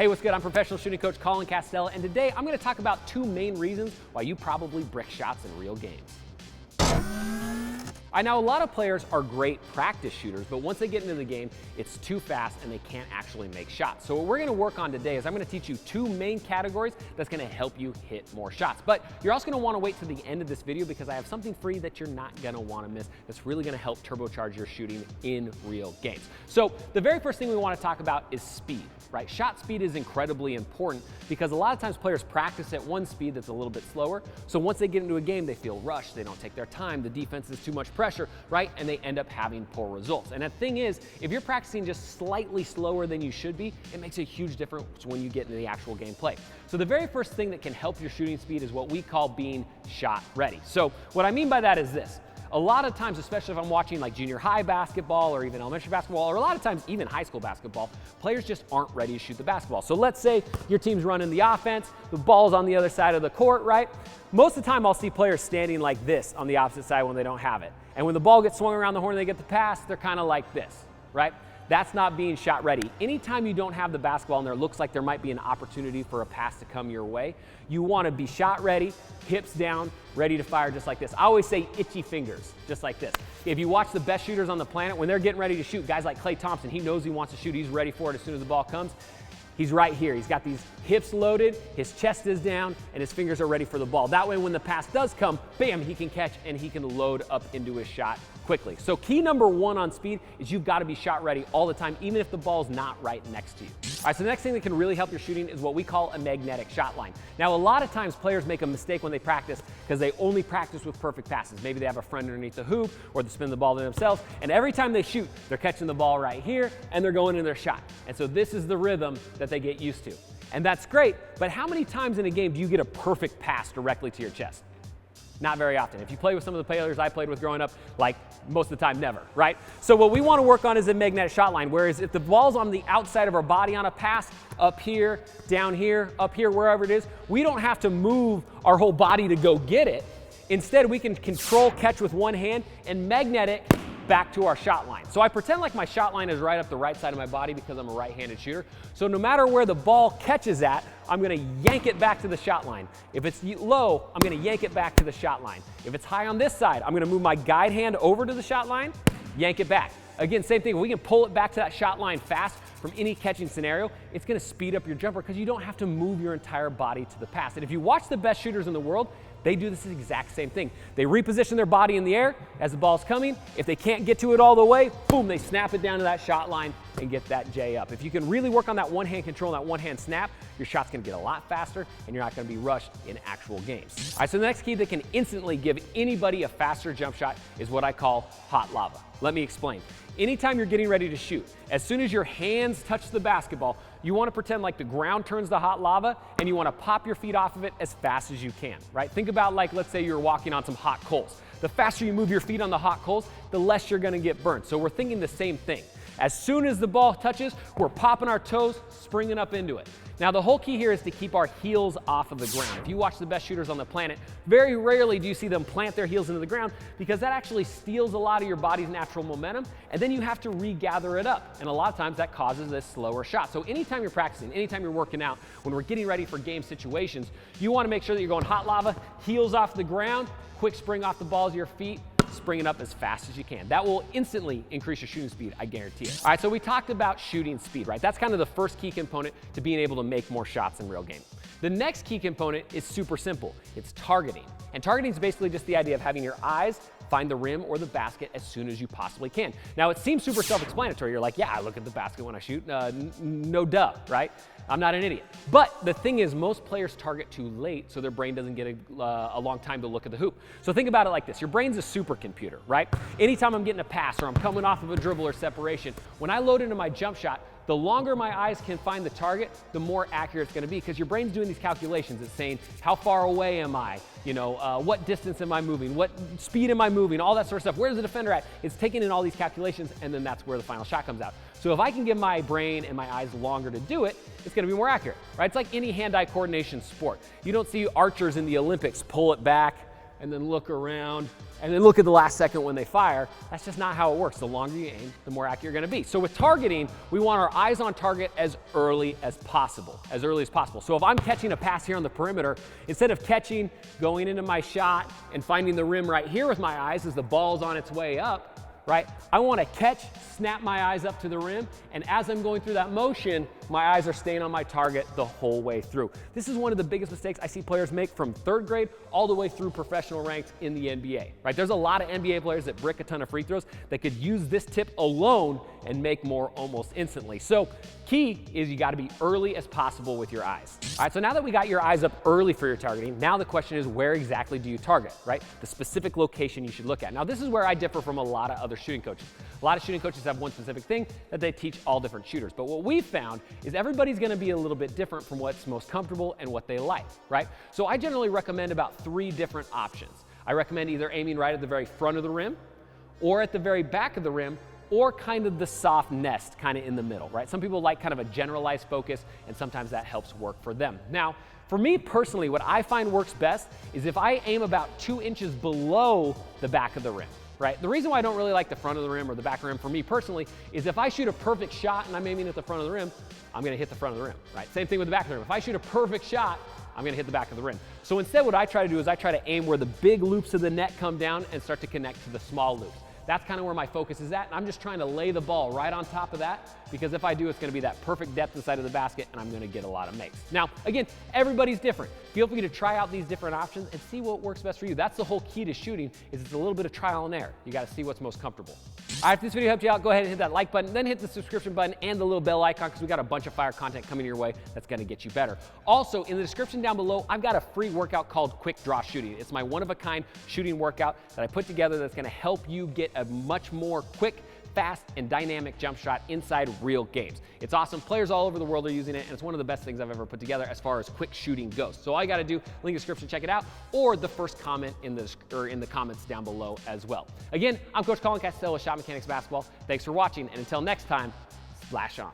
Hey, what's good? I'm professional shooting coach Colin Castella, and today I'm going to talk about 2 main reasons why you probably brick shots in real games. I know a lot of players are great practice shooters, but once they get into the game, it's too fast and they can't actually make shots. So what we're gonna work on today is I'm gonna teach you 2 main categories that's gonna help you hit more shots. But you're also gonna wanna wait to the end of this video because I have something free that you're not gonna wanna miss that's really gonna help turbocharge your shooting in real games. So the very first thing we wanna talk about is speed, right? Shot speed is incredibly important because a lot of times players practice at one speed that's a little bit slower. So once they get into a game, they feel rushed, they don't take their time, the defense is too much pressure, right? And they end up having poor results. And the thing is, if you're practicing just slightly slower than you should be, it makes a huge difference when you get into the actual gameplay. So the very first thing that can help your shooting speed is what we call being shot ready. So what I mean by that is this. A lot of times, especially if I'm watching like junior high basketball or even elementary basketball, or a lot of times even high school basketball, players just aren't ready to shoot the basketball. So let's say your team's running the offense, the ball's on the other side of the court, right? Most of the time I'll see players standing like this on the opposite side when they don't have it. And when the ball gets swung around the horn and they get the pass, they're kind of like this, right? That's not being shot ready. Anytime you don't have the basketball and there looks like there might be an opportunity for a pass to come your way, you want to be shot ready, hips down, ready to fire just like this. I always say itchy fingers, just like this. If you watch the best shooters on the planet, when they're getting ready to shoot, guys like Klay Thompson, he knows he wants to shoot, he's ready for it as soon as the ball comes. He's right here. He's got these hips loaded, his chest is down, and his fingers are ready for the ball. That way, when the pass does come, bam, he can catch and he can load up into his shot quickly. So key number 1 on speed is you've got to be shot ready all the time, even if the ball's not right next to you. All right, so the next thing that can really help your shooting is what we call a magnetic shot line. Now, a lot of times players make a mistake when they practice because they only practice with perfect passes. Maybe they have a friend underneath the hoop or they spin the ball themselves, and every time they shoot, they're catching the ball right here and they're going in their shot. And so this is the rhythm that they get used to. And that's great, but how many times in a game do you get a perfect pass directly to your chest? Not very often. If you play with some of the players I played with growing up, like most of the time, never, right? So what we want to work on is a magnetic shot line, whereas if the ball's on the outside of our body on a pass, up here, down here, up here, wherever it is, we don't have to move our whole body to go get it. Instead, we can control catch with one hand and magnetic back to our shot line. So I pretend like my shot line is right up the right side of my body because I'm a right-handed shooter. So no matter where the ball catches at, I'm gonna yank it back to the shot line. If it's low, I'm gonna yank it back to the shot line. If it's high on this side, I'm gonna move my guide hand over to the shot line, yank it back. Again, same thing, we can pull it back to that shot line fast from any catching scenario. It's gonna speed up your jumper because you don't have to move your entire body to the pass. And if you watch the best shooters in the world, they do this exact same thing. They reposition their body in the air as the ball's coming. If they can't get to it all the way, boom, they snap it down to that shot line and get that J up. If you can really work on that one-hand control and that one-hand snap, your shot's gonna get a lot faster and you're not gonna be rushed in actual games. All right, so the next key that can instantly give anybody a faster jump shot is what I call hot lava. Let me explain. Anytime you're getting ready to shoot, as soon as your hands touch the basketball, you want to pretend like the ground turns to hot lava and you want to pop your feet off of it as fast as you can, right? Think about like, let's say you're walking on some hot coals. The faster you move your feet on the hot coals, the less you're going to get burnt. So we're thinking the same thing. As soon as the ball touches, we're popping our toes, springing up into it. Now the whole key here is to keep our heels off of the ground. If you watch the best shooters on the planet, very rarely do you see them plant their heels into the ground because that actually steals a lot of your body's natural momentum and then you have to regather it up. And a lot of times that causes a slower shot. So anytime you're practicing, anytime you're working out, when we're getting ready for game situations, you want to make sure that you're going hot lava, heels off the ground, quick spring off the balls of your feet, spring it up as fast as you can. That will instantly increase your shooting speed, I guarantee it. All right, so we talked about shooting speed, right? That's kind of the first key component to being able to make more shots in real game. The next key component is super simple. It's targeting. And targeting is basically just the idea of having your eyes find the rim or the basket as soon as you possibly can. Now, it seems super self-explanatory. You're like, yeah, I look at the basket when I shoot. No duh, right? I'm not an idiot. But the thing is, most players target too late, so their brain doesn't get a long time to look at the hoop. So think about it like this. Your brain's a supercomputer, right? Anytime I'm getting a pass or I'm coming off of a dribble or separation, when I load into my jump shot, the longer my eyes can find the target, the more accurate it's gonna be because your brain's doing these calculations. It's saying, how far away am I? You know, what distance am I moving? What speed am I moving? All that sort of stuff. Where's the defender at? It's taking in all these calculations and then that's where the final shot comes out. So if I can give my brain and my eyes longer to do it, it's gonna be more accurate, right? It's like any hand-eye coordination sport. You don't see archers in the Olympics pull it back and then look around, and then look at the last second when they fire. That's just not how it works. The longer you aim, the more accurate you're gonna be. So with targeting, we want our eyes on target as early as possible, So if I'm catching a pass here on the perimeter, instead of catching, going into my shot, and finding the rim right here with my eyes as the ball's on its way up, right? I want to catch, snap my eyes up to the rim, and as I'm going through that motion, my eyes are staying on my target the whole way through. This is one of the biggest mistakes I see players make from 3rd grade all the way through professional ranks in the NBA, right? There's a lot of NBA players that brick a ton of free throws that could use this tip alone and make more almost instantly. So key is you got to be early as possible with your eyes. All right, so now that we got your eyes up early for your targeting, now the question is, where exactly do you target, right? The specific location you should look at. Now this is where I differ from a lot of other shooting coaches. A lot of shooting coaches have one specific thing that they teach all different shooters. But what we've found is everybody's gonna be a little bit different from what's most comfortable and what they like, right? So I generally recommend about 3 different options. I recommend either aiming right at the very front of the rim, or at the very back of the rim, or kind of the soft nest, kind of in the middle, right? Some people like kind of a generalized focus, and sometimes that helps work for them. Now, for me personally, what I find works best is if I aim about 2 inches below the back of the rim, right? The reason why I don't really like the front of the rim or the back of the rim for me personally is if I shoot a perfect shot and I'm aiming at the front of the rim, I'm gonna hit the front of the rim, right? Same thing with the back of the rim. If I shoot a perfect shot, I'm gonna hit the back of the rim. So instead what I try to do is I try to aim where the big loops of the net come down and start to connect to the small loops. That's kind of where my focus is at, and I'm just trying to lay the ball right on top of that, because if I do, it's gonna be that perfect depth inside of the basket, and I'm gonna get a lot of makes. Now, again, everybody's different. Feel free to try out these different options and see what works best for you. That's the whole key to shooting, is it's a little bit of trial and error. You gotta see what's most comfortable. All right, if this video helped you out, go ahead and hit that like button, then hit the subscription button and the little bell icon, because we got a bunch of fire content coming your way that's gonna get you better. Also, in the description down below, I've got a free workout called Quick Draw Shooting. It's my one-of-a-kind shooting workout that I put together that's gonna help you get a much more quick, fast, and dynamic jump shot inside real games. It's awesome. Players all over the world are using it, and it's one of the best things I've ever put together as far as quick shooting goes. So all you gotta do, link in the description, check it out, or the first comment in the comments down below as well. Again, I'm Coach Colin Castell with Shotmechanics Basketball. Thanks for watching, and until next time, splash on.